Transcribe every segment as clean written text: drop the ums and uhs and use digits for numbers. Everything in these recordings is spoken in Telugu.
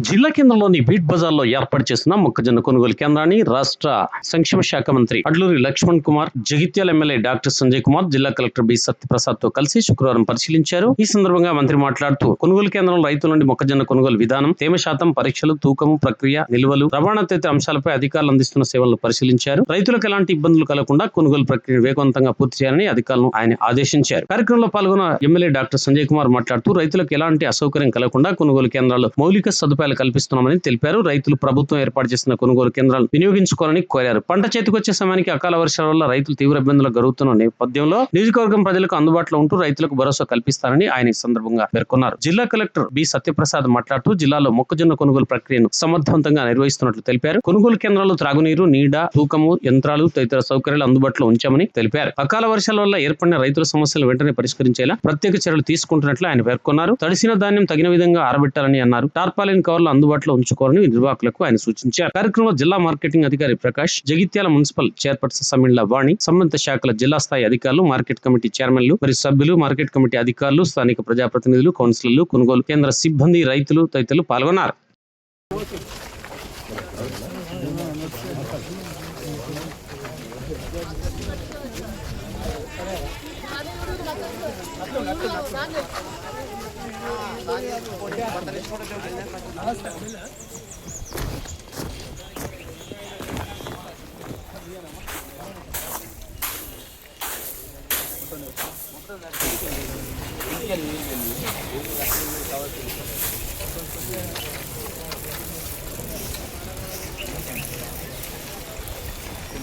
జిల్లా కేంద్రంలోని బీట్ బజార్లో ఏర్పాటు చేసిన మొక్కజొన్న కొనుగోలు కేంద్రాన్ని రాష్ట్ర సంక్షేమ శాఖ మంత్రి అడ్లూరి లక్ష్మణ్ కుమార్, జగిత్యాల ఎమ్మెల్యే డాక్టర్ సంజయ్ కుమార్, జిల్లా కలెక్టర్ బి సత్యప్రసాద్ తో కలిసి శుక్రవారం పరిశీలించారు. ఈ సందర్భంగా మంత్రి మాట్లాడుతూ కొనుగోలు కేంద్రంలో రైతుల నుండి మొక్కజొన్న కొనుగోలు విధానం, తేమ శాతం, పరీక్షలు, తూకము, ప్రక్రియ, నిల్వలు, రవాణా తదితర అంశాలపై అధికారులు అందిస్తున్న సేవలను పరిశీలించారు. రైతులకు ఎలాంటి ఇబ్బందులు కలగకుండా కొనుగోలు ప్రక్రియను వేగవంతంగా పూర్తి చేయాలని అధికారులను ఆయన ఆదేశించారు. కార్యక్రమంలో పాల్గొన్న ఎమ్మెల్యే డాక్టర్ సంజయ్ కుమార్ మాట్లాడుతూ రైతులకు ఎలాంటి అసౌకర్యం కలగకుండా కొనుగోలు కేంద్రాల్లో మౌలిక సదుపాయాలు కల్పిస్తున్నామని తెలిపారు. రైతులు ప్రభుత్వం ఏర్పాటు చేసిన కొనుగోలు కేంద్రాలు వినియోగించుకోవాలని కోరారు. పంట చేతికొచ్చే సమయానికి అకాల వర్షాల వల్ల రైతులు తీవ్ర ఇబ్బందులకు గురవుతున్న నేపథ్యంలో నియోజకవర్గం ప్రజలకు అందుబాటులో ఉంటూ రైతులకు భరోసా కల్పిస్తారని ఆయన ఈ సందర్భంగా పేర్కొన్నారు. జిల్లా కలెక్టర్ బి సత్యప్రసాద్ మాట్లాడుతూ జిల్లాలో మొక్కజొన్న కొనుగోలు ప్రక్రియను సమర్థవంతంగా నిర్వహిస్తున్నట్లు తెలిపారు. కొనుగోలు కేంద్రాల్లో త్రాగునీరు, నీడ, తూకము, యంత్రాలు తదితర సౌకర్యాలు అందుబాటులో ఉంచామని తెలిపారు. అకాల వర్షాల వల్ల ఏర్పడిన రైతుల సమస్యలు వెంటనే పరిష్కరించేలా ప్రత్యేక చర్యలు తీసుకుంటున్నట్లు ఆయన పేర్కొన్నారు. తడిసిన ధాన్యం తగిన విధంగా ఆరబెట్టాలని అన్నారు. టార్పాలిన్ కవర్లు అందుబాటులో ఉంచుకోవాలని నిర్వాహకులకు ఆయన సూచించారు. కార్యక్రమంలో జిల్లా మార్కెటింగ్ అధికారి ప్రకాష్, జగిత్యాల మున్సిపల్ చైర్పర్సన్ సమ్మిళ్ల వాణి, సంబంధిత శాఖల జిల్లా స్థాయి అధికారులు, మార్కెట్ కమిటీ చైర్మన్లు మరియు సభ్యులు, మార్కెట్ కమిటీ అధికారులు, స్థానిక ప్రజాప్రతినిధులు, కౌన్సిలర్లు, కొనుగోలు కేంద్ర సిబ్బంది, రైతులు తదితరులు పాల్గొన్నారు.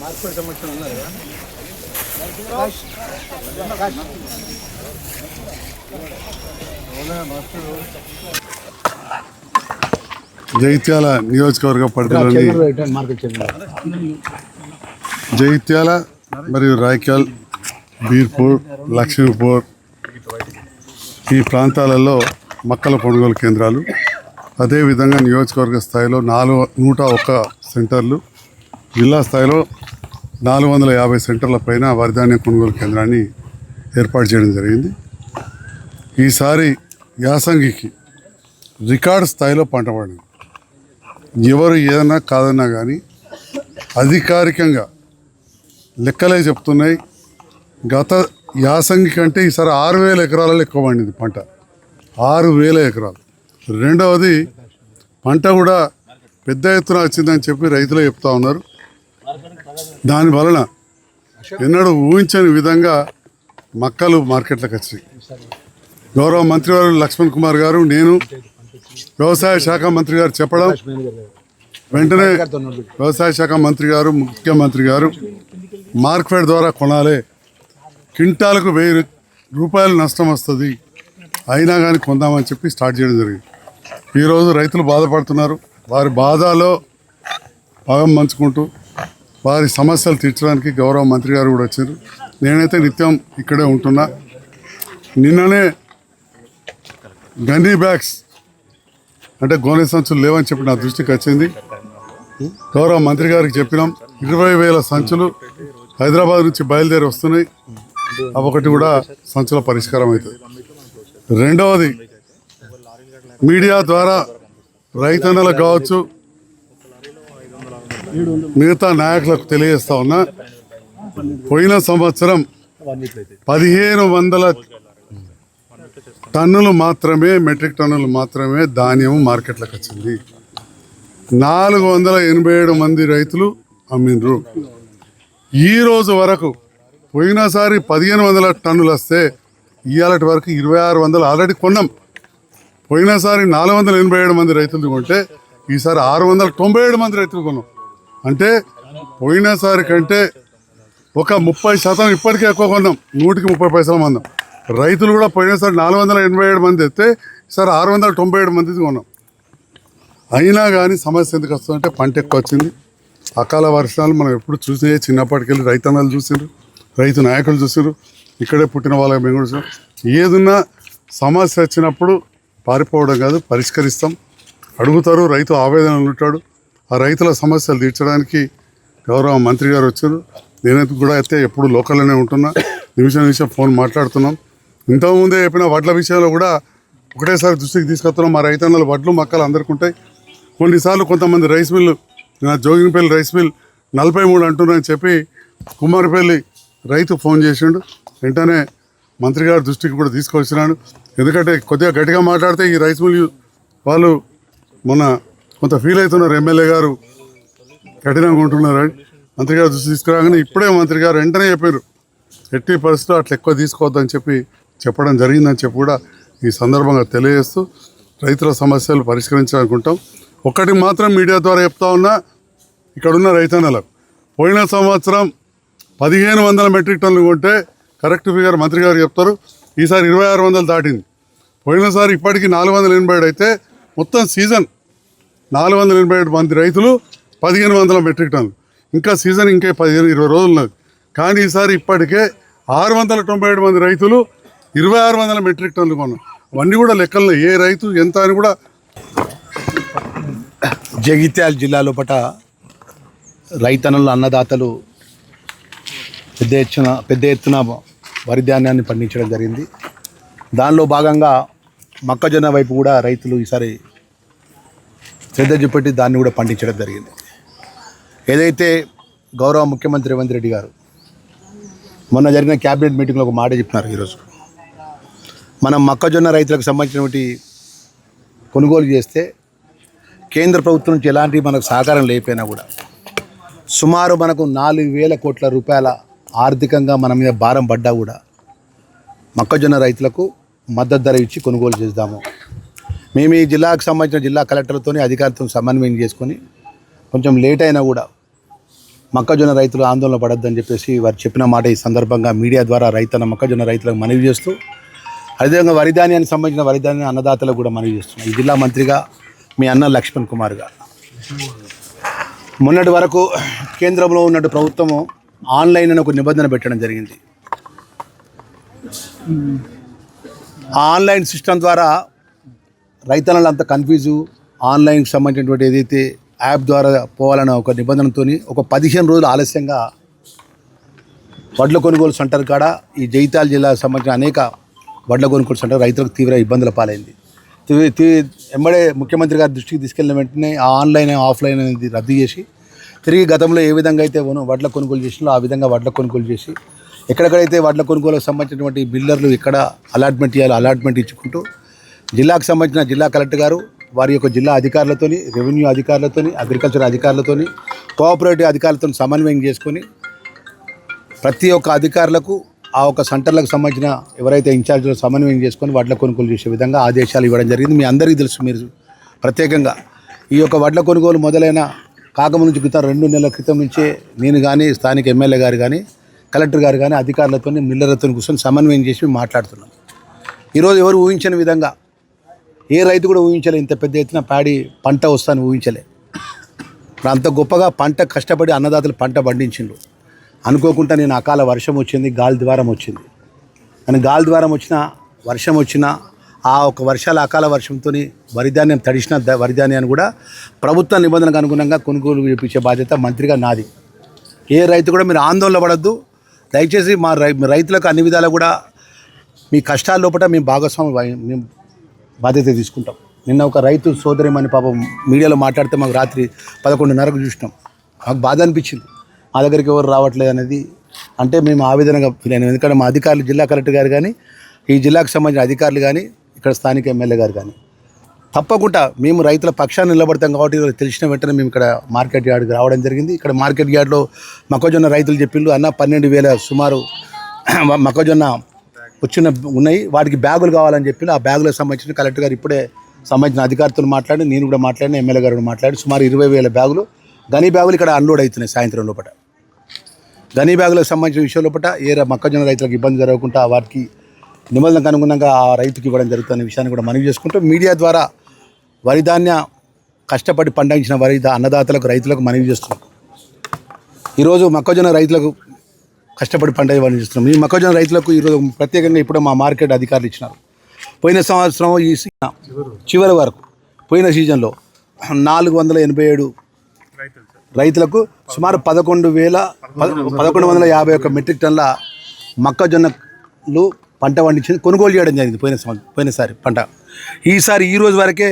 మార్కెట్ సంబంధించిన ఉన్నారు కదా. జగిత్యాల నియోజకవర్గ పరిధిలోని జగిత్యాల మరియు రాయకల్, బీర్పూర్, లక్ష్మీపూర్ ఈ ప్రాంతాలలో మొక్కల కొనుగోలు కేంద్రాలు, అదేవిధంగా నియోజకవర్గ స్థాయిలో 101 సెంటర్లు, జిల్లా స్థాయిలో 450 సెంటర్ల పైన వరిధాన్య కొనుగోలు కేంద్రాన్ని ఏర్పాటు చేయడం జరిగింది. ఈసారి యాసంగికి రికార్డు స్థాయిలో పంట పడింది. ఎవరు ఏదన్నా కాదన్నా కానీ అధికారికంగా లెక్కలే చెప్తున్నాయి. గత యాసంగి కంటే ఈసారి 6,000 ఎకరాలలో ఎక్కువ పండింది పంట, 6,000 ఎకరాలు. రెండవది పంట కూడా పెద్ద ఎత్తున వచ్చిందని చెప్పి రైతులే చెప్తా ఉన్నారు. దాని వలన ఎన్నడూ ఊహించని విధంగా మక్కలు మార్కెట్లకు వచ్చినాయి. గౌరవ మంత్రివారు లక్ష్మణ్ కుమార్ గారు, నేను, వ్యవసాయ శాఖ మంత్రి గారు చెప్పడం వెంటనే వ్యవసాయ శాఖ మంత్రి గారు, ముఖ్యమంత్రి గారు మార్కెట్ ద్వారా కొనాలి, క్వింటాలకు 1000 రూపాయలు నష్టం వస్తుంది, అయినా కానీ కొందామని చెప్పి స్టార్ట్ చేయడం జరిగింది. ఈరోజు రైతులు బాధపడుతున్నారు. వారి బాధలో భాగం పంచుకుంటూ వారి సమస్యలు తీర్చడానికి గౌరవ మంత్రి గారు కూడా వచ్చారు. నేనైతే నిత్యం ఇక్కడే ఉంటున్నా. నిన్ననే గన్నీ బ్యాగ్స్ అంటే గోనె సంచులు లేవని చెప్పి నా దృష్టికి వచ్చింది. గౌరవ మంత్రి గారికి చెప్పినాం. 20,000 సంచులు హైదరాబాద్ నుంచి బయలుదేరి వస్తున్నాయి. అవొకటి కూడా సంచుల పరిష్కారం అవుతుంది. రెండవది, మీడియా ద్వారా రైతన్నలకు కావచ్చు, మిగతా నాయకులకు తెలియజేస్తా ఉన్నా, పోయిన సంవత్సరం 1,500 టన్నులు మాత్రమే, మెట్రిక్ టన్నులు మాత్రమే ధాన్యం మార్కెట్లకు వచ్చింది. 487 మంది రైతులు అమ్మిండ్రు. ఈరోజు వరకు పోయినసారి 1,500 టన్నులు వస్తే ఇవాళటి వరకు 2,600 ఆల్రెడీ కొన్నాం. పోయినసారి 487 మంది రైతులు కొంటే ఈసారి 697 మంది రైతులు కొన్నాం. అంటే పోయినసారి కంటే ఒక 30% ఇప్పటికే ఎక్కువ కొన్నాం. 100కి 30 పైసల మందం. రైతులు కూడా పోయినసారి 487 మంది అయితే ఈసారి 697 మంది కొన్నాం. అయినా కానీ సమస్య ఎందుకు వస్తుందంటే పంట ఎక్కువ వచ్చింది. అకాల వర్షాలు మనం ఎప్పుడు చూసే, చిన్నప్పటికెళ్ళి రైతన్నలు చూసిండ్రు, రైతు నాయకులు చూసిండ్రు, ఇక్కడే పుట్టిన వాళ్ళకి మేము కూడా చూసాం. ఏదున్నా సమస్య వచ్చినప్పుడు పారిపోవడం కాదు, పరిష్కరిస్తాం. అడుగుతారు, రైతు ఆవేదనలు ఉంటాడు. ఆ రైతుల సమస్యలు తీర్చడానికి గౌరవ మంత్రి గారు వచ్చారు. నేనైతే కూడా అయితే ఎప్పుడు లోకల్లోనే ఉంటున్నా, నిమిషం ఫోన్ మాట్లాడుతున్నాం. ఇంతకుముందే చెప్పిన వడ్ల విషయంలో కూడా ఒకటేసారి దృష్టికి తీసుకొస్తున్నాం. మా రైతన్నలు వడ్లు మక్కలు అందరికీ ఉంటాయి. కొన్నిసార్లు కొంతమంది rice mill Joginapalli rice mill 43 అంటున్నారని చెప్పి కుమారపల్లి రైతు ఫోన్ చేసిండు. వెంటనే మంత్రి గారి దృష్టికి కూడా తీసుకొచ్చినాడు. ఎందుకంటే కొద్దిగా గట్టిగా మాట్లాడితే ఈ రైస్ మిల్ వాళ్ళు మొన్న కొంత ఫీల్ అవుతున్నారు. ఎమ్మెల్యే గారు కఠినంగా ఉంటున్నారు. మంత్రి గారు దృష్టి తీసుకురాగానే ఇప్పుడే మంత్రి గారు వెంటనే చెప్పారు, ఎట్టి పరిస్థితుల్లో అట్లా ఎక్కువ తీసుకోవద్దని చెప్పడం జరిగిందని చెప్పి కూడా ఈ సందర్భంగా తెలియజేస్తూ రైతుల సమస్యలు పరిష్కరించాలనుకుంటాం. ఒక్కటి మాత్రం మీడియా ద్వారా చెప్తా ఉన్నా, ఇక్కడున్న రైతన్నలకు పోయిన సంవత్సరం 1500 మెట్రిక్ టన్నులు కొంటే కరెక్ట్ ఫిగర్ మంత్రి గారు చెప్తారు, ఈసారి 2600 దాటింది. పోయినసారి ఇప్పటికీ 487 అయితే మొత్తం సీజన్ 487 మంది రైతులు 1500 మెట్రిక్ టన్నులు. ఇంకా సీజన్ ఇంకా 15-20 రోజులు ఉన్నది. కానీ ఈసారి ఇప్పటికే 697 మంది రైతులు 2600 మెట్రిక్ టన్నులు కొన్నాం. అవన్నీ కూడా లెక్కల్లో ఏ రైతు ఎంత అని కూడా. జగిత్యాల జిల్లా లోపల రైతన్నలు అన్నదాతలు పెద్ద ఎత్తున వరి ధాన్యాన్ని పండించడం జరిగింది. దానిలో భాగంగా మొక్కజొన్న వైపు కూడా రైతులు ఈసారి శ్రద్ధ చూపెట్టి దాన్ని కూడా పండించడం జరిగింది. ఏదైతే గౌరవ ముఖ్యమంత్రి రేవంత్ రెడ్డి గారు మొన్న జరిగిన క్యాబినెట్ మీటింగ్లో ఒక మాట చెప్పినారు. ఈరోజు మనం మొక్కజొన్న రైతులకు సంబంధించినటువంటి కొనుగోలు చేస్తే కేంద్ర ప్రభుత్వం నుంచి ఎలాంటి మనకు సహకారం లేకపోయినా కూడా సుమారు మనకు 4,000 కోట్ల రూపాయల ఆర్థికంగా మన మీద భారం పడ్డా కూడా మొక్కజొన్న రైతులకు మద్దతు ధర ఇచ్చి కొనుగోలు చేద్దాము. మేము ఈ జిల్లాకు సంబంధించిన జిల్లా కలెక్టర్తో అధికారులతో సమన్వయం చేసుకొని కొంచెం లేట్ అయినా కూడా మొక్కజొన్న రైతులు ఆందోళన పడొద్దని చెప్పేసి వారు చెప్పిన మాట ఈ సందర్భంగా మీడియా ద్వారా మొక్కజొన్న రైతులకు మనవి చేస్తూ, అదేవిధంగా వరి ధాన్యానికి సంబంధించిన వరి ధాన్య అన్నదాతలకు కూడా మనవి చేస్తున్నాం. ఈ జిల్లా మంత్రిగా మీ అన్న లక్ష్మణ్ కుమార్ గారు మొన్నటి వరకు కేంద్రంలో ఉన్నట్టు ప్రభుత్వము ఆన్లైన్ అని ఒక నిబంధన పెట్టడం జరిగింది. ఆ ఆన్లైన్ సిస్టమ్ ద్వారా రైతన్నలు అంత కన్ఫ్యూజు, ఆన్లైన్కి సంబంధించినటువంటి ఏదైతే యాప్ ద్వారా పోవాలన్న ఒక నిబంధనతో ఒక 15 రోజులు ఆలస్యంగా వడ్ల కొనుగోలు సెంటర్ కాడ ఈ జగిత్యాల జిల్లాకు సంబంధించిన అనేక వడ్ల కొనుగోలు సెంటర్ రైతులకు తీవ్ర ఇబ్బందుల పాలైంది. వెంబడే ముఖ్యమంత్రి గారి దృష్టికి తీసుకెళ్లిన వెంటనే ఆ ఆన్లైన్ ఆఫ్లైన్ అనేది రద్దు చేసి తిరిగి గతంలో ఏ విధంగా అయితే వడ్ల కొనుగోలు చేసినా ఆ విధంగా వడ్ల కొనుగోలు చేసి ఎక్కడెక్కడైతే వడ్ల కొనుగోలుకు సంబంధించినటువంటి బిల్డర్లు ఎక్కడ అలాట్మెంట్ చేయాలో అలాట్మెంట్ ఇచ్చుకుంటూ జిల్లాకు సంబంధించిన జిల్లా కలెక్టర్ గారు వారి యొక్క జిల్లా అధికారులతోని, రెవెన్యూ అధికారులతోని, అగ్రికల్చర్ అధికారులతోని, కోఆపరేటివ్ అధికారులతో సమన్వయం చేసుకొని ప్రతి ఒక్క అధికారులకు ఆ ఒక సెంటర్లకు సంబంధించిన ఎవరైతే ఇన్ఛార్జ్లో సమన్వయం చేసుకొని వడ్ల కొనుగోలు చేసే విధంగా ఆదేశాలు ఇవ్వడం జరిగింది. మీ అందరికీ తెలుసు, మీరు ప్రత్యేకంగా ఈ యొక్క వడ్ల కొనుగోలు మొదలైన కాకముందు క్రితం 2 నెలల క్రితం నుంచే నేను కానీ స్థానిక ఎమ్మెల్యే గారు కానీ కలెక్టర్ గారు కానీ అధికారులతో మిల్లర్లతో కూర్చొని సమన్వయం చేసి మాట్లాడుతున్నాం. ఈరోజు ఎవరు ఊహించని విధంగా ఏ రైతు కూడా ఊహించలే, ఇంత పెద్ద ఎత్తున ప్యాడీ పంట వస్తాను ఊహించలే. అంత గొప్పగా పంట కష్టపడి అన్నదాతలు పంట పండించిండ్రు. అనుకోకుండా నేను అకాల వర్షం వచ్చింది, గాలి ద్వారం వచ్చింది. కానీ గాలి ద్వారం వచ్చినా వర్షం వచ్చినా ఆ ఒక వర్షాల అకాల వర్షంతో వరిధాన్యం తడిసిన వరిధాన్యాన్ని కూడా ప్రభుత్వ నిబంధనలకు అనుగుణంగా కొనుగోలు చేయించే బాధ్యత మంత్రిగా నాది. ఏ రైతు కూడా మీరు ఆందోళన పడద్దు. దయచేసి మా రైతులకు అన్ని విధాలు కూడా మీ కష్టాల లోపల మేము మేము బాధ్యత తీసుకుంటాం. నిన్న ఒక రైతు సోదరిమని పాపం మీడియాలో మాట్లాడితే మాకు రాత్రి 11:30కు చూసినాం. మాకు బాధ అనిపించింది, మా దగ్గరికి ఎవరు రావట్లేదు అనేది. అంటే మేము ఆ విధంగా ఫీల్ అయినాం. ఎందుకంటే మా అధికారులు జిల్లా కలెక్టర్ గారు కానీ ఈ జిల్లాకు సంబంధించిన అధికారులు కానీ ఇక్కడ స్థానిక ఎమ్మెల్యే గారు కానీ తప్పకుండా మేము రైతుల పక్షాన్ని నిలబడతాం కాబట్టి తెలిసిన వెంటనే మేము ఇక్కడ మార్కెట్ యార్డ్కి రావడం జరిగింది. ఇక్కడ మార్కెట్ యార్డ్లో మొక్కజొన్న రైతులు చెప్పిండు, అన్న 12,000 సుమారు మొక్కజొన్న ఉన్నాయి, వాటికి బ్యాగులు కావాలని చెప్పి ఆ బ్యాగులకు సంబంధించిన కలెక్టర్ గారు ఇప్పుడే సంబంధించిన అధికారులతో మాట్లాడి, నేను కూడా మాట్లాడిన, ఎమ్మెల్యే గారు మాట్లాడి సుమారు 20,000 బ్యాగులు గనీ బ్యాగులు ఇక్కడ అన్లోడ్ అవుతున్నాయి. సాయంత్రం లోపల గనీ బ్యాగులకు సంబంధించిన విషయం లోపల మొక్కజొన్న రైతులకు ఇబ్బంది జరగకుండా వారికి నిబంధనలకు అనుగుణంగా ఆ రైతుకి ఇవ్వడం జరుగుతున్న విషయాన్ని కూడా మనవి చేసుకుంటూ మీడియా ద్వారా వరిధాన్య కష్టపడి పండించిన అన్నదాతలకు రైతులకు మనవి చేస్తున్నాం. ఈరోజు మొక్కజొన్న రైతులకు కష్టపడి పండించేస్తున్నాం. ఈ మొక్కజొన్న రైతులకు ఈరోజు ప్రత్యేకంగా ఇప్పుడు మా మార్కెట్ అధికారులు ఇచ్చినారు. పోయిన సంవత్సరం ఈ చివరి వరకు పోయిన సీజన్లో 487 రైతులకు సుమారు 11,151 మెట్రిక్ టన్నుల మొక్కజొన్నలు పంట పండించింది కొనుగోలు చేయడం జరిగింది పోయినసారి పంట. ఈ రోజు వరకే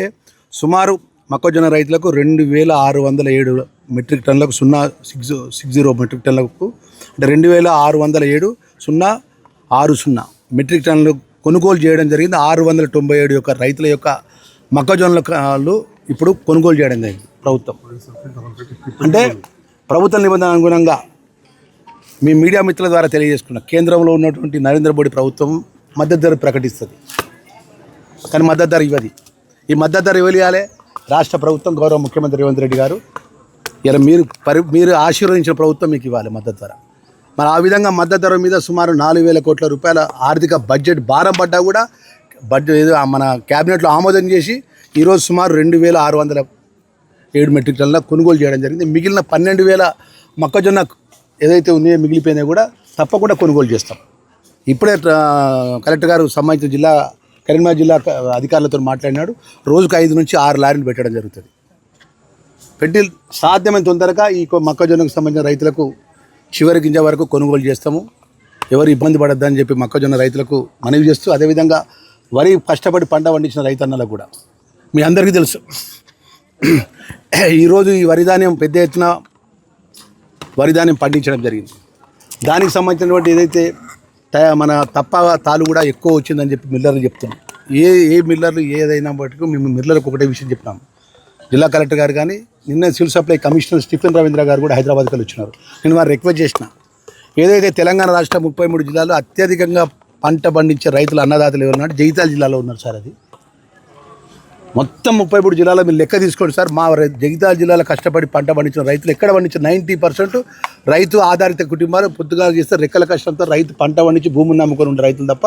సుమారు మొక్కజొన్న రైతులకు 2607 మెట్రిక్ టన్నులకు 060 మెట్రిక్ టన్నులకు అంటే 2607,060 మెట్రిక్ టన్నులు కొనుగోలు చేయడం జరిగింది. 697 యొక్క రైతుల యొక్క మొక్కజొన్నలు ఇప్పుడు కొనుగోలు చేయడం జరిగింది ప్రభుత్వం. అంటే ప్రభుత్వ నిబంధన అనుగుణంగా మీ మీడియా మిత్రుల ద్వారా తెలియజేసుకున్న కేంద్రంలో ఉన్నటువంటి నరేంద్ర మోడీ ప్రభుత్వం మద్దతు ధర ప్రకటిస్తుంది, కానీ మద్దతు ధర ఇవ్వదు. ఈ మద్దతు ధర ఇవ్వాలి రాష్ట్ర ప్రభుత్వం, గౌరవ ముఖ్యమంత్రి రేవంత్ రెడ్డి గారు ఇలా మీరు ఆశీర్వదించిన ప్రభుత్వం మీకు ఇవ్వాలి మద్దతు ధర. మరి ఆ విధంగా మద్దతు ధర మీద సుమారు 4,000 కోట్ల రూపాయల ఆర్థిక బడ్జెట్ భారం పడ్డా కూడా బడ్జెట్ మన క్యాబినెట్లో ఆమోదం చేసి ఈరోజు సుమారు 2,607 మెట్రిక్ టన్నుల కొనుగోలు చేయడం జరిగింది. మిగిలిన 12,000 మొక్కజొన్న ఏదైతే ఉన్నాయో మిగిలిపోయినాయి కూడా తప్పకుండా కొనుగోలు చేస్తాం. ఇప్పుడే కలెక్టర్ గారు సంబంధించిన కరీంనగర్ జిల్లా అధికారులతో మాట్లాడినాడు. రోజుకు 5 నుంచి 6 లారీలు పెట్టడం జరుగుతుంది. పెట్టి సాధ్యమైన తొందరగా ఈ మొక్కజొన్నకు సంబంధించిన రైతులకు చివరి గింజ వరకు కొనుగోలు చేస్తాము. ఎవరు ఇబ్బంది పడద్దని చెప్పి మొక్కజొన్న రైతులకు మనవి చేస్తూ, అదేవిధంగా వరి కష్టపడి పంట పండించిన రైతన్నలకు కూడా మీ అందరికీ తెలుసు, ఈరోజు ఈ వరిధాన్యం పెద్ద ఎత్తున వరిధాన్యం పండించడం జరిగింది. దానికి సంబంధించినటువంటి ఏదైతే మన తాలు కూడా ఎక్కువ వచ్చిందని చెప్పి మిల్లర్లు చెప్తున్నాం. ఏ మిల్లర్లు ఏదైనా బట్టి మేము మిల్లర్లకు ఒకటే విషయం చెప్తున్నాము. జిల్లా కలెక్టర్ గారు కానీ నిన్న civil supply commissioner Stephen Ravindra గారు కూడా హైదరాబాద్కి వచ్చినారు. నేను వారు రిక్వెస్ట్ చేసిన, ఏదైతే తెలంగాణ రాష్ట్ర 33 జిల్లాలో అత్యధికంగా పంట పండించే రైతులు అన్నదాతలు ఎవరున్నారు, జగిత్యాల జిల్లాలో ఉన్నారు సార్. అది మొత్తం 33 జిల్లాలో మీరు లెక్క తీసుకోండి సార్. మా జగిత్యాల జిల్లాలో కష్టపడి పంట పండించిన రైతులు ఎక్కడ పండించిన 90% రైతు ఆధారిత కుటుంబాలు పొద్దుగా చేస్తే రెక్కల కష్టంతో రైతు పంట పండించి భూమిని నమ్ముకొని ఉండే రైతులు తప్ప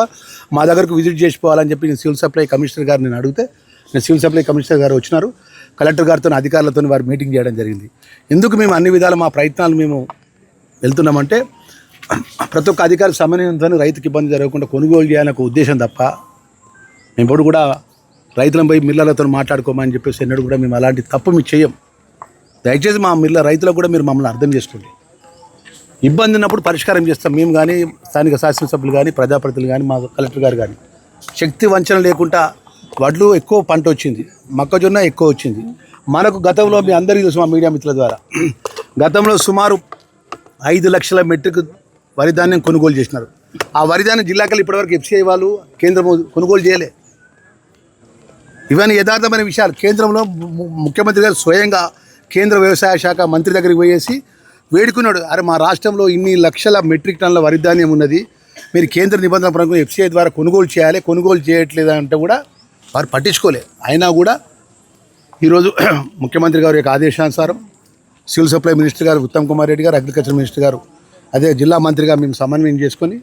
మా దగ్గరకు విజిట్ చేసిపోవాలని చెప్పి నేను సివిల్ సప్లై కమిషనర్ గారు నేను అడిగితే, నేను సివిల్ సప్లై కమిషనర్ గారు వచ్చినారు. కలెక్టర్ గారితో అధికారులతో వారు మీటింగ్ చేయడం జరిగింది. ఎందుకు మేము అన్ని విధాలు మా ప్రయత్నాలు మేము వెళ్తున్నామంటే ప్రతి ఒక్క అధికారి సమన్వయంతో రైతుకి ఇబ్బంది జరగకుండా కొనుగోలు చేయాలనే ఒక ఉద్దేశం తప్ప మేము ఇప్పుడు కూడా రైతులను పోయి మిల్లర్లతో మాట్లాడుకోమని చెప్పేసి ఎన్నడూ కూడా మేము అలాంటి తప్పు మేము చేయం. దయచేసి మా రైతులకు కూడా మీరు మమ్మల్ని అర్థం చేసుకోండి. ఇబ్బంది ఉన్నప్పుడు పరిష్కారం చేస్తాం మేము కానీ, స్థానిక శాసనసభ్యులు కానీ, ప్రజాప్రతినిధులు కానీ, మా కలెక్టర్ గారు కానీ. శక్తి వంచన లేకుండా వడ్లు ఎక్కువ పంట వచ్చింది, మొక్కజొన్న ఎక్కువ వచ్చింది. మనకు గతంలో మీ అందరికీ తెలుసు, మా మీడియా మిత్రుల ద్వారా గతంలో సుమారు 5 లక్షల మెట్రిక్ వరిధాన్యం కొనుగోలు చేసినారు. ఆ వరిధాన్యం జిల్లాకెళ్ళి ఇప్పటివరకు FCI వాళ్ళు కేంద్రం కొనుగోలు చేయలే. ఇవన్నీ యథార్థమైన విషయాలు. కేంద్రంలో ముఖ్యమంత్రి గారు స్వయంగా కేంద్ర వ్యవసాయ శాఖ మంత్రి దగ్గరికి పోయేసి వేడుకున్నాడు, అరే మా రాష్ట్రంలో ఇన్ని లక్షల మెట్రిక్ టన్నుల వరిధాన్యం ఉన్నది, మీరు కేంద్ర నిబంధన ప్రకారం FCI ద్వారా కొనుగోలు చేయాలి, కొనుగోలు చేయట్లేదు అంటే కూడా వారు పట్టించుకోలే. అయినా కూడా ఈరోజు ముఖ్యమంత్రి గారి యొక్క ఆదేశానుసారం సివిల్ సప్లై మినిస్టర్ గారు ఉత్తమ్ కుమార్ రెడ్డి గారు, అగ్రికల్చర్ మినిస్టర్ గారు, అదే జిల్లా మంత్రిగా మేము సమన్వయం చేసుకొని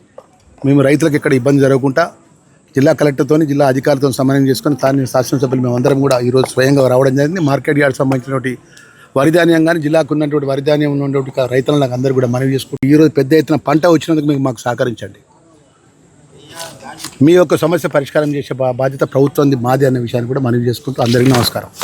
మేము రైతులకు ఎక్కడ ఇబ్బంది జరగకుండా జిల్లా కలెక్టర్తో, జిల్లా అధికారులతో సమన్వయం చేసుకొని స్థానిక శాసనసభ్యులు మేమందరం కూడా ఈరోజు స్వయంగా రావడం జరిగింది. మార్కెట్ యార్డ్ సంబంధించినటువంటి వరిధాన్యం కానీ, జిల్లాకు ఉన్నటువంటి వరిధాన్యం ఉన్నటువంటి రైతులను అందరూ కూడా మనవి చేసుకుంటూ ఈరోజు పెద్ద ఎత్తున పంట వచ్చినందుకు మీకు మాకు సహకరించండి. మీ యొక్క సమస్య పరిష్కారం చేసే బాధ్యత ప్రభుత్వం మాది అన్న విషయాన్ని కూడా మనవి చేసుకుంటూ అందరికీ నమస్కారం.